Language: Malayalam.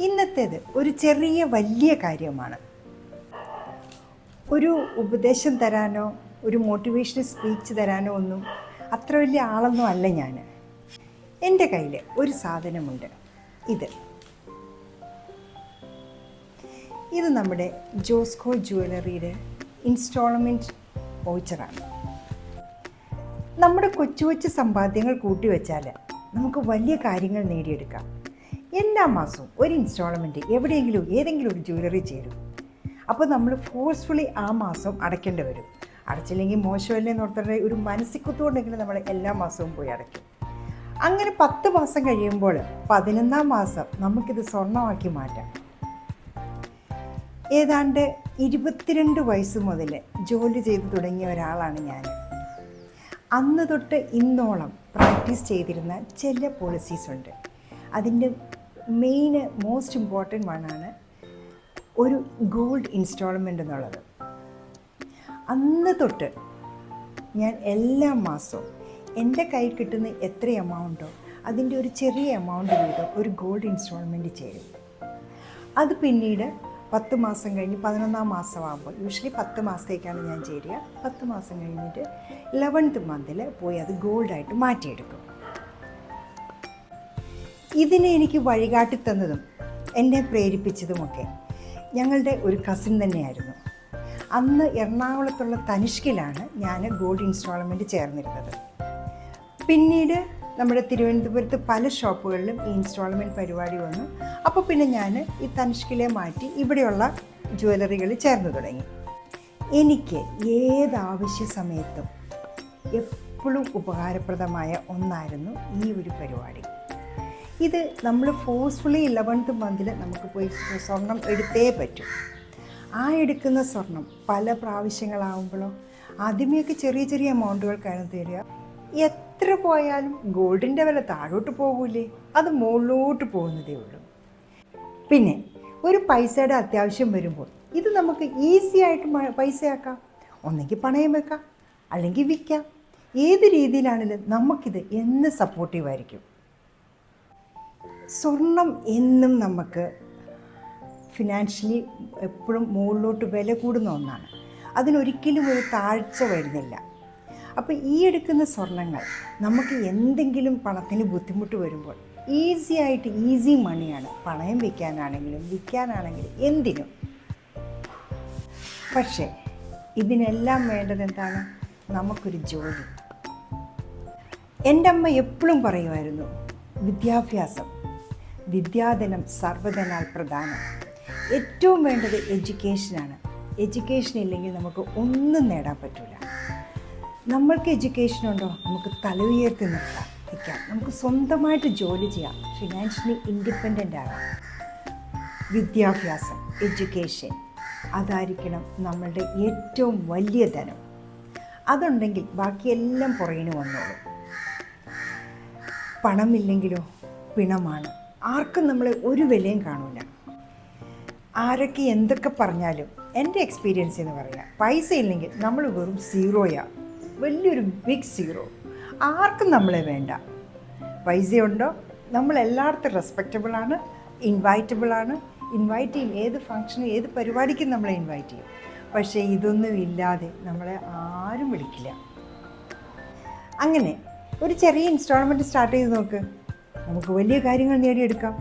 ഇന്നത്തേത് ഒരു ചെറിയ വലിയ കാര്യമാണ്. ഒരു ഉപദേശം തരാനോ ഒരു മോട്ടിവേഷണൽ സ്പീച്ച് തരാനോ ഒന്നും അത്ര വലിയ ആളൊന്നും അല്ല ഞാൻ. എൻ്റെ കയ്യിൽ ഒരു സാധനമുണ്ട്. ഇത് നമ്മുടെ ജോസ്കോ ജ്വല്ലറിയുടെ ഇൻസ്റ്റാൾമെൻറ്റ് വൗച്ചറാണ്. നമ്മുടെ കൊച്ചു കൊച്ചു സമ്പാദ്യങ്ങൾ കൂട്ടിവെച്ചാൽ നമുക്ക് വലിയ കാര്യങ്ങൾ നേടിയെടുക്കാം. എല്ലാ മാസവും ഒരു ഇൻസ്റ്റാൾമെൻറ്റ് എവിടെയെങ്കിലും ഏതെങ്കിലും ഒരു ജ്വല്ലറി ചേരും. അപ്പോൾ നമ്മൾ ഫോഴ്സ്ഫുള്ളി ആ മാസം അടയ്ക്കേണ്ടി വരും. അടച്ചില്ലെങ്കിൽ മോശമല്ലേ എന്നോർത്തിട്ട് ഒരു മനസ്സിക്കുത്തുകൊണ്ടെങ്കിലും നമ്മൾ എല്ലാ മാസവും പോയി അടയ്ക്കും. അങ്ങനെ 10 മാസം കഴിയുമ്പോൾ 11ാം മാസം നമുക്കിത് സ്വർണ്ണമാക്കി മാറ്റാം. ഏതാണ്ട് 22 വയസ്സ് മുതൽ ജോലി ചെയ്തു തുടങ്ങിയ ഒരാളാണ് ഞാൻ. അന്ന് തൊട്ട് ഇന്നോളം പ്രാക്ടീസ് ചെയ്തിരുന്ന ചില പോളിസീസ് ഉണ്ട്. അതിൻ്റെ മോസ്റ്റ് ഇമ്പോർട്ടൻ്റ് വണ്ണാണ് ഒരു ഗോൾഡ് ഇൻസ്റ്റാൾമെൻ്റ് എന്നുള്ളത്. അന്ന് തൊട്ട് ഞാൻ എല്ലാ മാസവും എൻ്റെ കയ്യിൽ കിട്ടുന്ന എത്ര എമൗണ്ടോ അതിൻ്റെ ഒരു ചെറിയ എമൗണ്ട് വീതം ഒരു ഗോൾഡ് ഇൻസ്റ്റാൾമെൻറ്റ് ചേരും. അത് പിന്നീട് 10 മാസം കഴിഞ്ഞ് 11ാം മാസമാകുമ്പോൾ, യൂഷ്വലി 10 മാസത്തേക്കാണ് ഞാൻ ചേരുക. 10 മാസം കഴിഞ്ഞിട്ട് 11th മന്തിൽ പോയി അത് ഗോൾഡായിട്ട് മാറ്റിയെടുക്കും. ഇതിനെ എനിക്ക് വഴികാട്ടി തന്നതും എന്നെ പ്രേരിപ്പിച്ചതുമൊക്കെ ഞങ്ങളുടെ ഒരു കസിൻ തന്നെയായിരുന്നു. അന്ന് എറണാകുളത്തുള്ള തനിഷ്കിലാണ് ഞാൻ ഗോൾഡ് ഇൻസ്റ്റാൾമെൻറ്റ് ചേർന്നിരുന്നത്. പിന്നീട് നമ്മുടെ തിരുവനന്തപുരത്ത് പല ഷോപ്പുകളിലും ഈ ഇൻസ്റ്റാൾമെൻറ്റ് പരിപാടി വന്നു. അപ്പോൾ പിന്നെ ഞാൻ ഈ തനിഷ്കിലെ മാറ്റി ഇവിടെയുള്ള ജ്വല്ലറികളിൽ ചേർന്ന് തുടങ്ങി. എനിക്ക് ഏതാവശ്യ സമയത്തും എപ്പോഴും ഉപകാരപ്രദമായ ഒന്നായിരുന്നു ഈ ഒരു പരിപാടി. ഇത് നമ്മൾ ഫോഴ്സ്ഫുള്ളി 11th മന്തിൽ നമുക്ക് പോയി സ്വർണം എടുത്തേ പറ്റും. ആ എടുക്കുന്ന സ്വർണം പല പ്രാവശ്യങ്ങളാവുമ്പോഴോ ആദ്യമേയൊക്കെ ചെറിയ ചെറിയ എമൗണ്ടുകൾക്കാണ് തരിക. എത്ര പോയാലും ഗോൾഡിൻ്റെ വില താഴോട്ട് പോകൂലേ, അത് മുകളിലോട്ട് പോകുന്നതേ ഉള്ളൂ. പിന്നെ ഒരു പൈസയുടെ അത്യാവശ്യം വരുമ്പോൾ ഇത് നമുക്ക് ഈസി ആയിട്ട് പൈസയാക്കാം. ഒന്നെങ്കിൽ പണയം വെക്കാം, അല്ലെങ്കിൽ വിൽക്കാം. ഏത് രീതിയിലാണെങ്കിലും നമുക്കിത് എന്ന് സപ്പോർട്ടീവായിരിക്കും. സ്വർണം എന്നും നമുക്ക് ഫിനാൻഷ്യലി എപ്പോഴും മുകളിലോട്ട് വില കൂടുന്ന ഒന്നാണ്. അതിനൊരിക്കലും ഒരു താഴ്ച വരുന്നില്ല. അപ്പോൾ ഈ എടുക്കുന്ന സ്വർണ്ണങ്ങൾ നമുക്ക് എന്തെങ്കിലും പണത്തിന് ബുദ്ധിമുട്ട് വരുമ്പോൾ ഈസി മണിയാണ്. പണയം വയ്ക്കാനാണെങ്കിലും വിൽക്കാനാണെങ്കിലും എന്തിനും. പക്ഷേ ഇതിനെല്ലാം വേണ്ടത് എന്താണ്? നമുക്കൊരു ജോലി. എൻ്റെ അമ്മ എപ്പോഴും പറയുമായിരുന്നു, വിദ്യാധനം സർവ്വധനാൽ പ്രധാനം. ഏറ്റവും വേണ്ടത് എഡ്യൂക്കേഷനാണ്. എഡ്യൂക്കേഷൻ ഇല്ലെങ്കിൽ നമുക്ക് ഒന്നും നേടാൻ പറ്റില്ല. നമ്മൾക്ക് എഡ്യൂക്കേഷൻ ഉണ്ടോ, നമുക്ക് തല ഉയർത്തി നിൽക്കാം, നമുക്ക് സ്വന്തമായിട്ട് ജോലി ചെയ്യാം, ഫിനാൻഷ്യലി ഇൻഡിപെൻഡൻ്റ് ആകാം. വിദ്യാഭ്യാസം, എഡ്യൂക്കേഷൻ, അതായിരിക്കണം നമ്മളുടെ ഏറ്റവും വലിയ ധനം. അതുണ്ടെങ്കിൽ ബാക്കിയെല്ലാം പുറകിന് വന്നോളൂ. പണമില്ലെങ്കിലോ പിണമാണ്. ആർക്കും നമ്മളെ ഒരു വിലയും കാണില്ല. ആരൊക്കെ എന്തൊക്കെ പറഞ്ഞാലും എൻ്റെ എക്സ്പീരിയൻസ് എന്ന് പറയാം, പൈസ ഇല്ലെങ്കിൽ നമ്മൾ വെറും സീറോയാണ്, വലിയൊരു ബിഗ് സീറോ. ആർക്കും നമ്മളെ വേണ്ട. പൈസയുണ്ടോ നമ്മൾ എല്ലായിടത്തും റെസ്പെക്റ്റബിളാണ്, ഇൻവൈറ്റബിളാണ്. ഇൻവൈറ്റ് ചെയ്യും, ഏത് ഫങ്ഷനും ഏത് പരിപാടിക്കും നമ്മളെ ഇൻവൈറ്റ് ചെയ്യും. പക്ഷേ ഇതൊന്നും ഇല്ലാതെ നമ്മളെ ആരും വിളിക്കില്ല. അങ്ങനെ ഒരു ചെറിയ ഇൻസ്റ്റാൾമെൻറ്റ് സ്റ്റാർട്ട് ചെയ്ത് നോക്ക്, നമുക്ക് വലിയ കാര്യങ്ങൾ നേടിയെടുക്കാം.